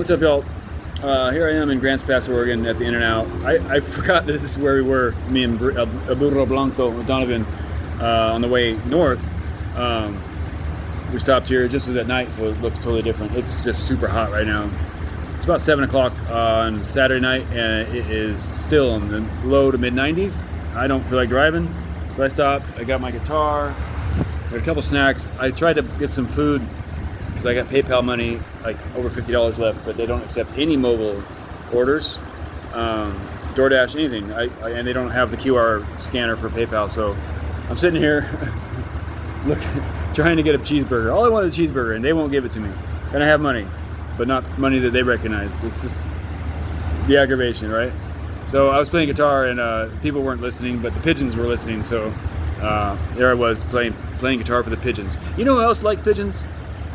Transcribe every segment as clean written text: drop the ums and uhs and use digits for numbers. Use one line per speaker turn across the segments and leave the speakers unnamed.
What's up, y'all? Here I am in Grants Pass, Oregon at the In-N-Out. I forgot that this is where we were, me and Burro Blanco with Donovan, on the way north. We stopped here. It just was at night, so it looks totally different. It's just super hot right now. It's about 7 o'clock on Saturday night, and it is still in the low to mid-90s. I don't feel like driving, so I stopped. I got my guitar, got a couple snacks. I tried to get some food because I got PayPal money, like over $50 left, but they don't accept any mobile orders, DoorDash, anything. And they don't have the QR scanner for PayPal, so I'm sitting here trying to get a cheeseburger. All I want is a cheeseburger, and they won't give it to me. And I have money, but not money that they recognize. It's just the aggravation, right? So I was playing guitar, and people weren't listening, but the pigeons were listening, so there I was playing guitar for the pigeons. You know who else liked pigeons?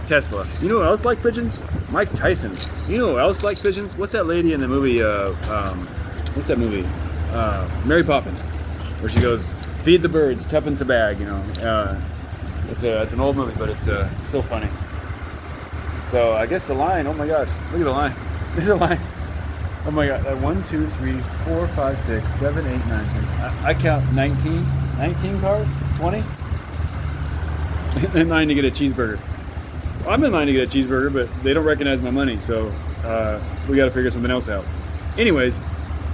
Tesla. You know who else liked pigeons? Mike Tyson. You know who else liked pigeons? What's that lady in the movie, what's that movie? Mary Poppins, where she goes, feed the birds, tuppence a bag, you know. It's an old movie, but it's still funny. So I guess the line, oh my gosh, look at the line. There's a line. Oh my god, 1, 2, 3, 4, 5, 6, 7, 8, 9, 10. I count 19 cars, 20? In line to get a cheeseburger. I'm in line to get a cheeseburger, but they don't recognize my money, so we got to figure something else out. Anyways,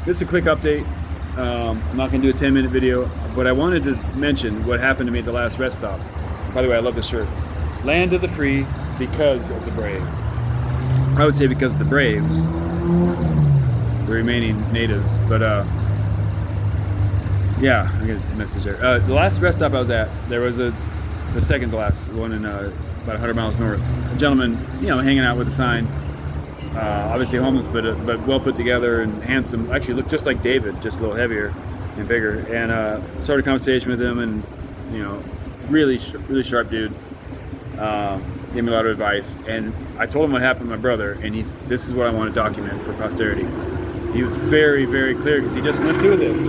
this is a quick update. I'm not going to do a 10-minute video, but I wanted to mention what happened to me at the last rest stop. By the way, I love this shirt. Land of the free because of the brave. I would say because of the braves, the remaining natives, but yeah, I get a message there. The last rest stop I was at, there was the second to last one in about 100 miles north. A gentleman, you know, hanging out with a sign, obviously homeless, but well put together and handsome. Actually looked just like David, just a little heavier and bigger. And started a conversation with him, and you know, really sharp dude. Gave me a lot of advice, and I told him what happened to my brother, and this is what I want to document for posterity. He was very, very clear because he just went through this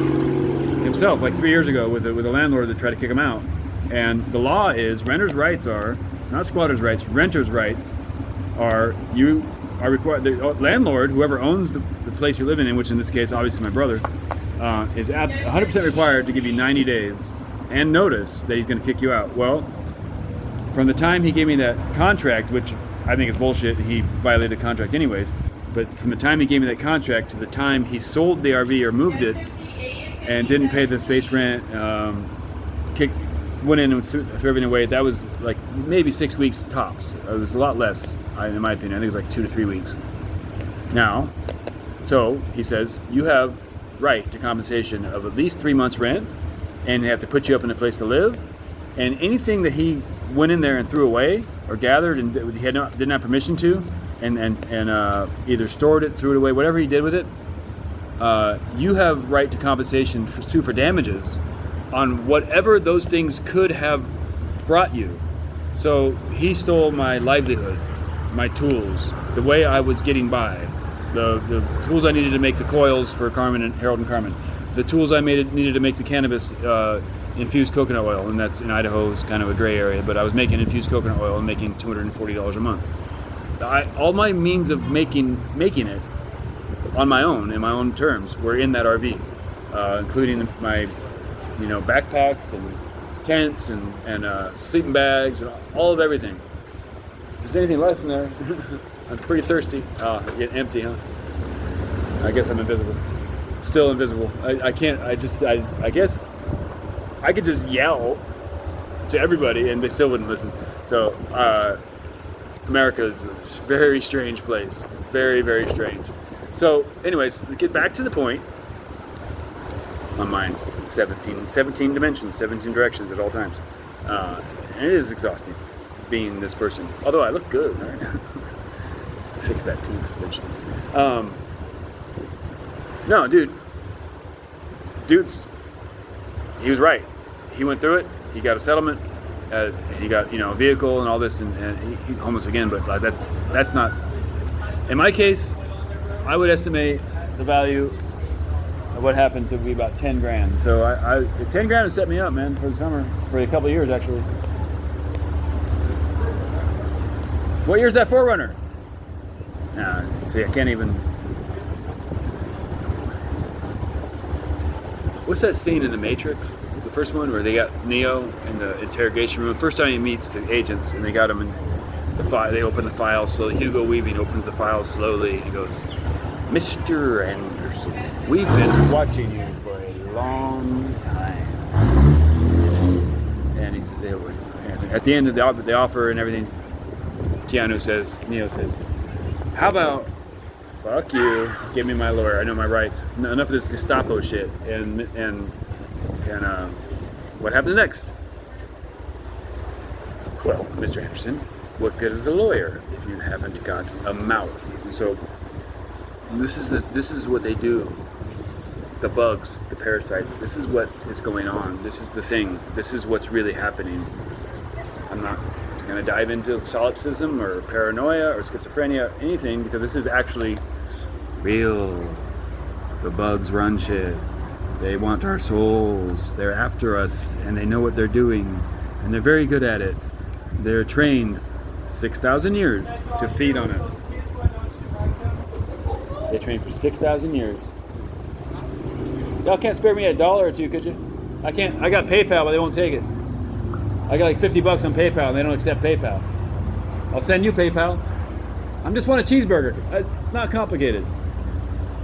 himself like 3 years ago with a landlord that tried to kick him out. And the law is renters' rights are not squatters' rights. Renters' rights are you are required. The landlord, whoever owns the place you're living in, which in this case obviously my brother, is 100% required to give you 90 days and notice that he's going to kick you out. Well, from the time he gave me that contract, which I think is bullshit, he violated the contract anyways, but from the time he gave me that contract to the time he sold the RV or moved it and didn't pay the space rent, went in and threw everything away, that was like maybe 6 weeks tops. It was a lot less, in my opinion. I think it was like 2 to 3 weeks. Now, so he says, you have right to compensation of at least 3 months rent, and they have to put you up in a place to live, and anything that he went in there and threw away or gathered and he didn't have permission to, and either stored it, threw it away, whatever he did with it, you have right to compensation for damages on whatever those things could have brought you. So he stole my livelihood, my tools, the way I was getting by, the tools I needed to make the coils for Carmen and Harold and Carmen, the tools I needed to make the cannabis infused coconut oil, and that's in Idaho is kind of a gray area, but I was making infused coconut oil and making $240 a month. All my means of making it on my own, in my own terms, were in that RV, including my backpacks and tents and sleeping bags and all of everything. If there's anything left in there, I'm pretty thirsty. Getting empty, huh? I guess I'm invisible. Still invisible. I can't, I guess I could just yell to everybody and they still wouldn't listen. So, America is a very strange place. Very, very strange. So, anyways, to get back to the point, my mind's 17 dimensions, 17 directions at all times. And it is exhausting being this person. Although I look good, right? Fix that tooth eventually. No, he was right. He went through it. He got a settlement. He got a vehicle and all this, and he's homeless again. But that's not. In my case, I would estimate the value of what happened to be about 10 grand. So 10 grand would set me up, man, for the summer, for a couple of years actually. What year's that 4Runner? See, I can't even. What's that scene in The Matrix? The first one where they got Neo in the interrogation room. First time he meets the agents, and they got him in the file. They open the file slowly. Hugo Weaving opens the file slowly, and he goes, "Mr. Anderson, we've been watching you for a long time." And he said, and at the end of the offer and everything, Neo says, "How about, fuck you, give me my lawyer, I know my rights. Enough of this Gestapo shit." And what happens next? "Well, Mr. Anderson, what good is the lawyer if you haven't got a mouth?" And so this is what they do. The bugs, the parasites. This is what is going on. This is the thing. This is what's really happening. I'm not going to dive into solipsism or paranoia or schizophrenia, anything, because this is actually real. The bugs run shit. They want our souls. They're after us, and they know what they're doing, and they're very good at it. They're trained 6,000 years to feed on us. They trained for 6,000 years. Y'all can't spare me $1 or $2, could you? I can't. I got PayPal, but they won't take it. I got like $50 on PayPal, and they don't accept PayPal. I'll send you PayPal. I just want a cheeseburger. It's not complicated.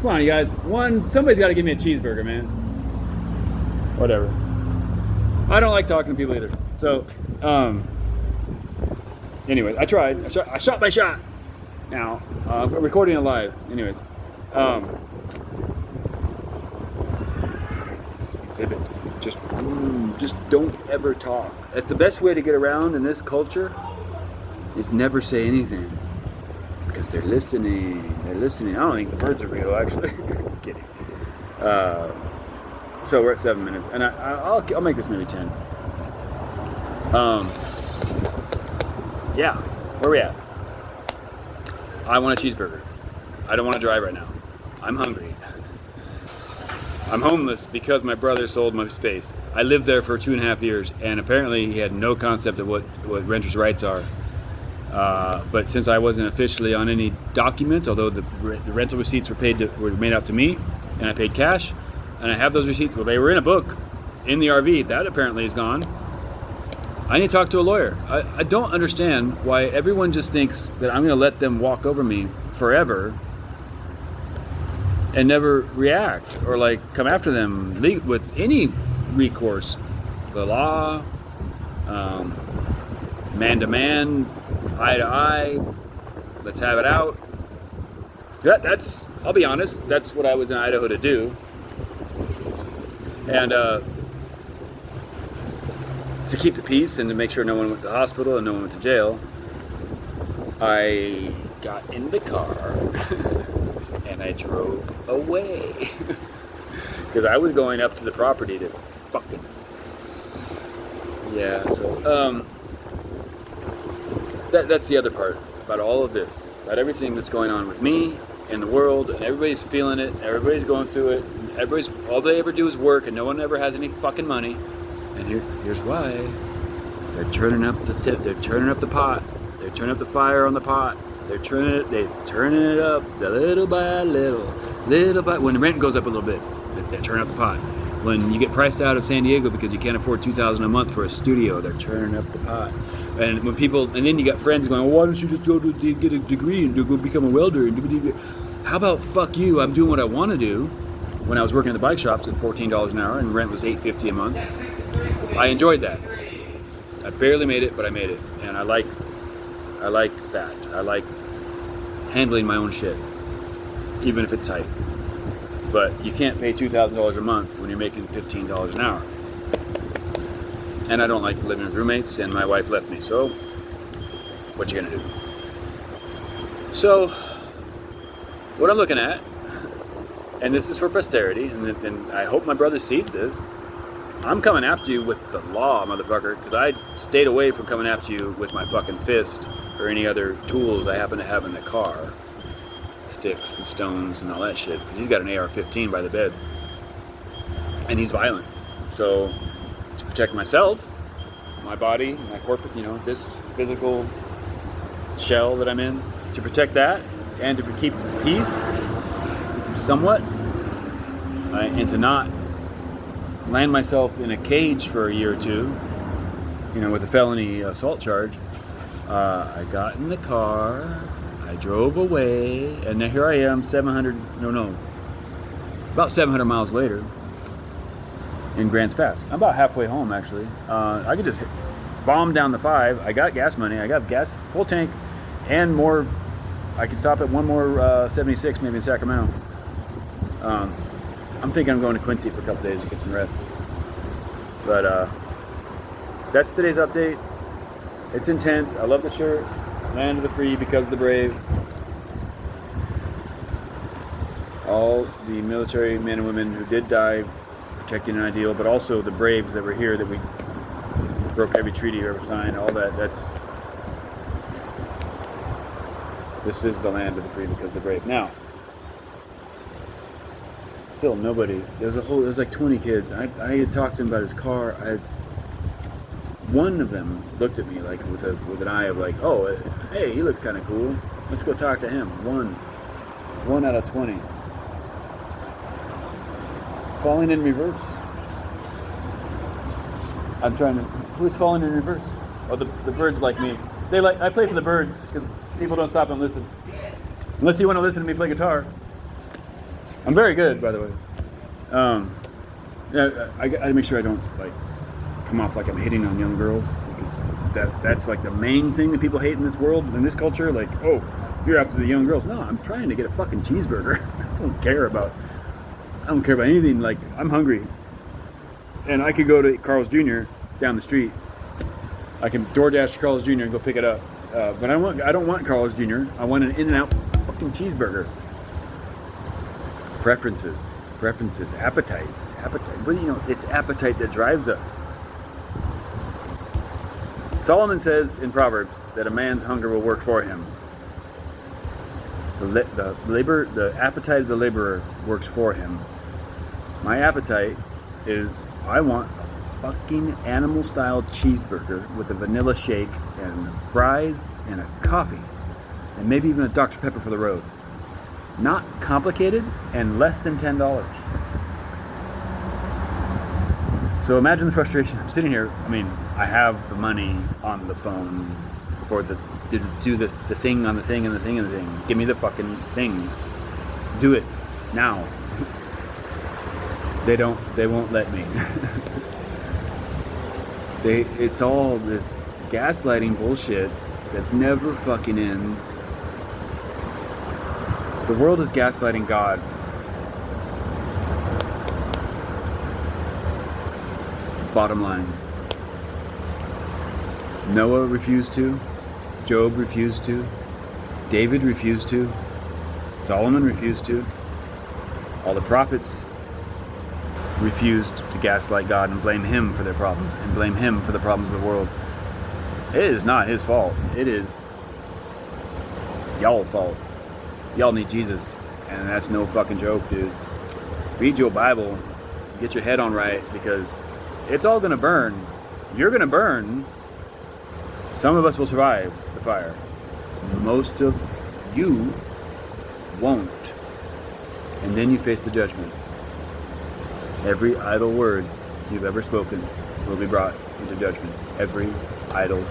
Come on, you guys. Somebody's got to give me a cheeseburger, man. Whatever. I don't like talking to people either. So, anyway, I tried. I shot my shot. Now, I'm recording it live. Anyways, exhibit. Just don't ever talk. That's the best way to get around in this culture. Is never say anything, because they're listening. They're listening. I don't think the birds are real, actually. I'm kidding. So we're at 7 minutes, and I'll make this maybe 10. Yeah, where are we at? I want a cheeseburger. I don't want to drive right now. I'm hungry. I'm homeless because my brother sold my space. I lived there for 2.5 years, and apparently he had no concept of what renters' rights are. But since I wasn't officially on any documents, although the rental receipts were made out to me, and I paid cash, and I have those receipts. Well, they were in a book in the RV. That apparently is gone. I need to talk to a lawyer. I don't understand why everyone just thinks that I'm going to let them walk over me forever and never react or like come after them with any recourse. The law, man to man, eye to eye, let's have it out. That's, I'll be honest, that's what I was in Idaho to do. And to keep the peace and to make sure no one went to the hospital and no one went to jail, I got in the car and I drove away. Because I was going up to the property to fucking... Yeah, so, that's the other part about all of this, about everything that's going on with me and the world, and everybody's feeling it, everybody's going through it, and all they ever do is work, and no one ever has any fucking money. And here's why. They're turning up the tip. They're turning up the pot. They're turning up the fire on the pot. They're turning it up little by little. When the rent goes up a little bit, they turn up the pot. When you get priced out of San Diego because you can't afford $2,000 a month for a studio, they're turning up the pot. And then you got friends going, well, why don't you just go to get a degree and go become a welder? How about fuck you? I'm doing what I want to do. When I was working at the bike shops at $14 an hour and rent was $8.50 a month, I enjoyed that. I barely made it, but I made it, and I like that. I like handling my own shit, even if it's tight. But you can't pay $2,000 a month when you're making $15 an hour. And I don't like living with roommates, and my wife left me, so what you gonna do? So what I'm looking at, and this is for posterity, and I hope my brother sees this, I'm coming after you with the law, motherfucker, because I stayed away from coming after you with my fucking fist or any other tools I happen to have in the car. Sticks and stones and all that shit, because he's got an AR-15 by the bed. And he's violent. So, to protect myself, my body, my corporate, this physical shell that I'm in, to protect that, and to keep peace somewhat, and to not land myself in a cage for a year or two, with a felony assault charge, I got in the car, I drove away, and now here I am, about 700 miles later in Grants Pass. I'm about halfway home, actually. I could just bomb down the 5. I got gas money. I got gas, full tank, and more. I could stop at one more 76, maybe in Sacramento. I'm thinking I'm going to Quincy for a couple days to get some rest. But that's today's update. It's intense. I love the shirt. Land of the free because of the brave. All the military men and women who did die protecting an ideal, but also the braves that were here, that we broke every treaty we ever signed, all that. This is the land of the free because of the brave. Now, still nobody, there's like 20 kids. I had talked to him about his car. One of them looked at me like with an eye of like, oh, hey, he looks kind of cool. Let's go talk to him. One out of 20. Falling in reverse. I'm trying to. Who's falling in reverse? Oh, the birds like me. I play for the birds because people don't stop and listen. Unless you want to listen to me play guitar. I'm very good, by the way. I got to make sure I don't come off like I'm hitting on young girls, because that's like the main thing that people hate in this world, in this culture. Like, oh, you're after the young girls. No, I'm trying to get a fucking cheeseburger. I don't care about anything. Like, I'm hungry, and I could go to Carl's Jr. down the street. I can DoorDash to Carl's Jr. and go pick it up. But I don't want Carl's Jr. I want an In-N-Out fucking cheeseburger. Preferences, appetite. But it's appetite that drives us. Solomon says in Proverbs that a man's hunger will work for him. The appetite of the laborer works for him. My appetite is, I want a fucking animal-style cheeseburger with a vanilla shake and fries and a coffee, and maybe even a Dr. Pepper for the road. Not complicated and less than $10. So imagine the frustration. I'm sitting here. I mean, I have the money on the phone to do the thing on the thing and the thing and the thing. Give me the fucking thing. Do it now. They won't let me. It's all this gaslighting bullshit that never fucking ends. The world is gaslighting God. Bottom line. Noah refused to. Job refused to. David refused to. Solomon refused to. All the prophets refused to gaslight God and blame him for their problems and blame him for the problems of the world. It is not his fault. It is y'all's fault. Y'all need Jesus, and that's no fucking joke, dude. Read your Bible, get your head on right, because it's all gonna burn. You're gonna burn. Some of us will survive the fire. Most of you won't. And then you face the judgment. Every idle word you've ever spoken will be brought into judgment. Every idle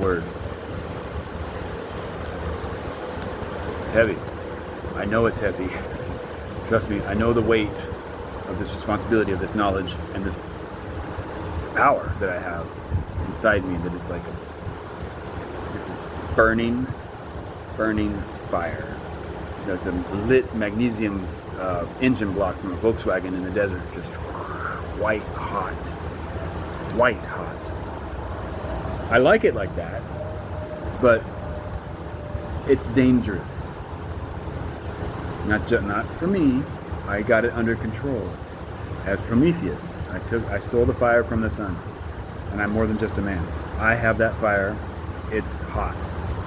word. It's heavy. I know it's heavy. Trust me, I know the weight of this responsibility, of this knowledge, and this power that I have inside me, that is like it's a burning fire. It's a lit magnesium engine block from a Volkswagen in the desert, just white hot. I like it like that, but it's dangerous. Not for me. I got it under control. As Prometheus, I stole the fire from the sun, and I'm more than just a man. I have that fire. It's hot.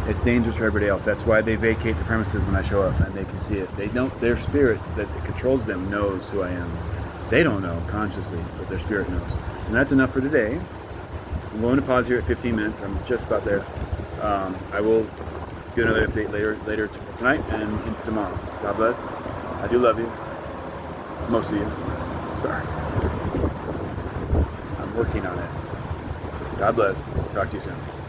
It's dangerous for everybody else. That's why they vacate the premises when I show up, and they can see it. They don't. Their spirit that controls them knows who I am. They don't know consciously, but their spirit knows. And that's enough for today. I'm going to pause here at 15 minutes. I'm just about there. I will do another update later tonight and into tomorrow. God bless. I do love you. Most of you. Sorry. I'm working on it. God bless. Talk to you soon.